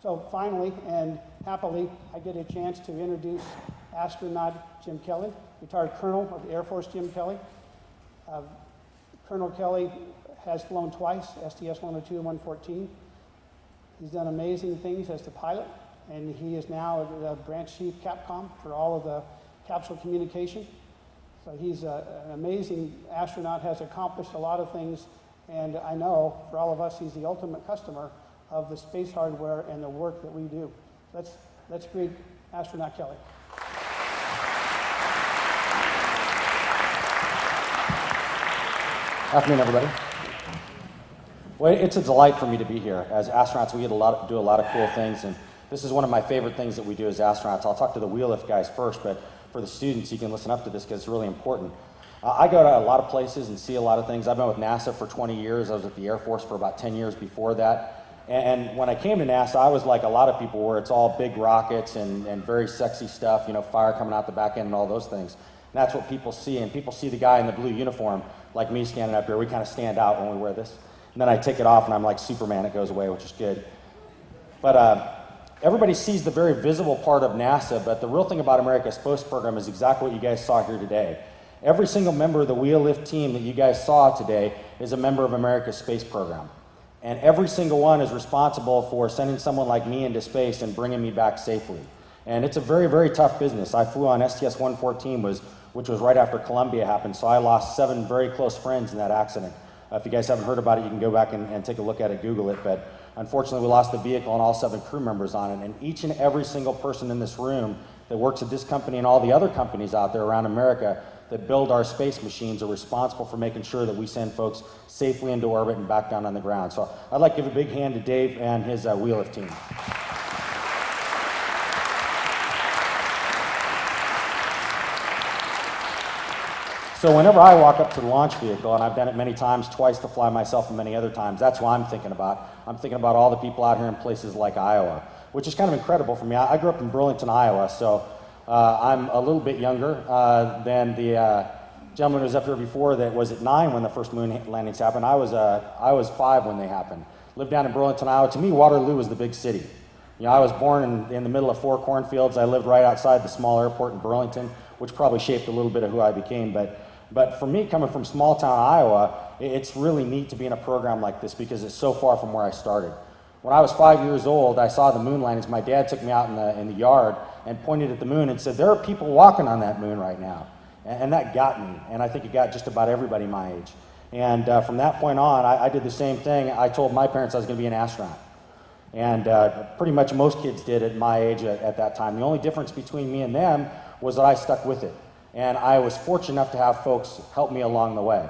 So finally and happily, I get a chance to introduce Astronaut Jim Kelly, retired Colonel of the Air Force Jim Kelly. Colonel Kelly has flown twice, STS-102 and 114. He's done amazing things as the pilot, and he is now the branch chief Capcom for all of the capsule communication. So he's an amazing astronaut, has accomplished a lot of things, and I know for all of us, he's the ultimate customer of the space hardware and the work that we do. Let's greet Astronaut Kelly. Afternoon, everybody. Well, it's a delight for me to be here. As astronauts, we do a lot of cool things, and this is one of my favorite things that we do as astronauts. I'll talk to the Wheelift guys first, but for the students, you can listen up to this because it's really important. I go to a lot of places and see a lot of things. I've been with NASA for 20 years. I was at the Air Force for about 10 years before that. And when I came to NASA, I was like a lot of people where it's all big rockets and very sexy stuff, you know, fire coming out the back end and all those things. And that's what people see. And people see the guy in the blue uniform, like me standing up here. We kind of stand out when we wear this. And then I take it off and I'm like Superman. It goes away, which is good. But everybody sees the very visible part of NASA, but the real thing about America's space program is exactly what you guys saw here today. Every single member of the Wheelift team that you guys saw today is a member of America's space program. And every single one is responsible for sending someone like me into space and bringing me back safely. And it's a very, very tough business. I flew on STS-114, which was right after Columbia happened, so I lost 7 very close friends in that accident. If you guys haven't heard about it, you can go back and take a look at it, Google it. But unfortunately, we lost the vehicle and all 7 crew members on it. And each and every single person in this room that works at this company and all the other companies out there around America that build our space machines are responsible for making sure that we send folks safely into orbit and back down on the ground. So I'd like to give a big hand to Dave and his Wheelift team. So whenever I walk up to the launch vehicle, and I've done it many times, twice to fly myself and many other times, that's what I'm thinking about. I'm thinking about all the people out here in places like Iowa, which is kind of incredible for me. I grew up in Burlington, Iowa, so I'm a little bit younger than the gentleman who was up here before that was at 9 when the first moon landings happened. I was 5 when they happened. Lived down in Burlington, Iowa. To me, Waterloo was the big city. You know, I was born in the middle of 4 cornfields. I lived right outside the small airport in Burlington, which probably shaped a little bit of who I became. But for me, coming from small town Iowa, it's really neat to be in a program like this because it's so far from where I started. When I was 5 years old, I saw the moon landings. My dad took me out in the yard and pointed at the moon and said, "There are people walking on that moon right now." And that got me, and I think it got just about everybody my age. And from that point on, I did the same thing. I told my parents I was going to be an astronaut. And pretty much most kids did at my age at that time. The only difference between me and them was that I stuck with it. And I was fortunate enough to have folks help me along the way.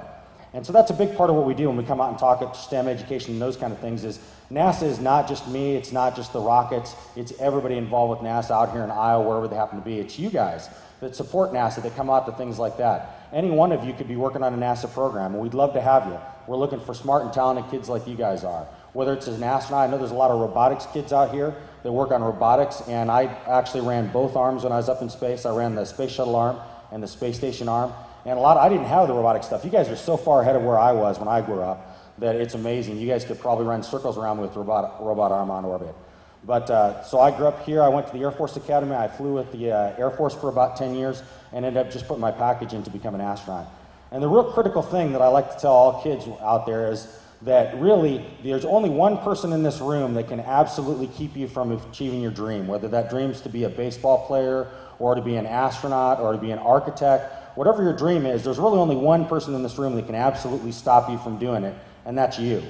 And so that's a big part of what we do when we come out and talk at STEM education and those kind of things is NASA is not just me, it's not just the rockets, it's everybody involved with NASA out here in Iowa, wherever they happen to be. It's you guys that support NASA, that come out to things like that. Any one of you could be working on a NASA program, and we'd love to have you. We're looking for smart and talented kids like you guys are. Whether it's as an astronaut, I know there's a lot of robotics kids out here that work on robotics, and I actually ran both arms when I was up in space. I ran the space shuttle arm and the space station arm. And I didn't have the robotic stuff. You guys are so far ahead of where I was when I grew up that it's amazing. You guys could probably run circles around with robot arm on orbit. But so I grew up here. I went to the Air Force Academy. I flew with the Air Force for about 10 years and ended up just putting my package in to become an astronaut. And the real critical thing that I like to tell all kids out there is that really there's only one person in this room that can absolutely keep you from achieving your dream, whether that dream's to be a baseball player or to be an astronaut or to be an architect. Whatever your dream is, there's really only one person in this room that can absolutely stop you from doing it, and that's you.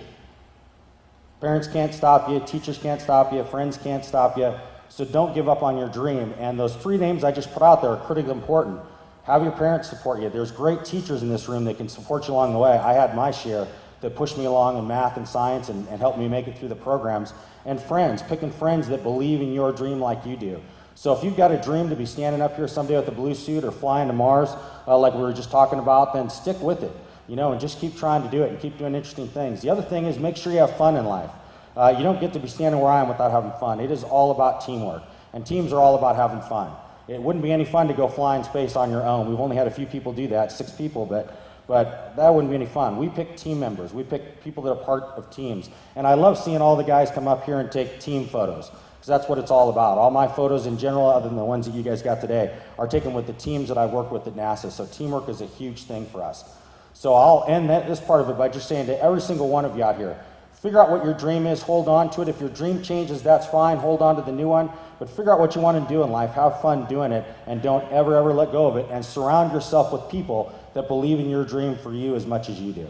Parents can't stop you, teachers can't stop you, friends can't stop you, so don't give up on your dream. And those 3 names I just put out there are critically important. Have your parents support you. There's great teachers in this room that can support you along the way. I had my share that pushed me along in math and science and helped me make it through the programs. And friends, picking friends that believe in your dream like you do. So if you've got a dream to be standing up here someday with a blue suit or flying to Mars, like we were just talking about, then stick with it, you know, and just keep trying to do it and keep doing interesting things. The other thing is make sure you have fun in life. You don't get to be standing where I am without having fun. It is all about teamwork, and teams are all about having fun. It wouldn't be any fun to go fly in space on your own. We've only had a few people do that, 6 people, but but that wouldn't be any fun. We pick team members. We pick people that are part of teams. And I love seeing all the guys come up here and take team photos, because that's what it's all about. All my photos in general, other than the ones that you guys got today, are taken with the teams that I work with at NASA. So teamwork is a huge thing for us. So I'll end this part of it by just saying to every single one of you out here, figure out what your dream is, hold on to it. If your dream changes, that's fine, hold on to the new one. But figure out what you want to do in life, have fun doing it, and don't ever let go of it. And surround yourself with people that believe in your dream for you as much as you do.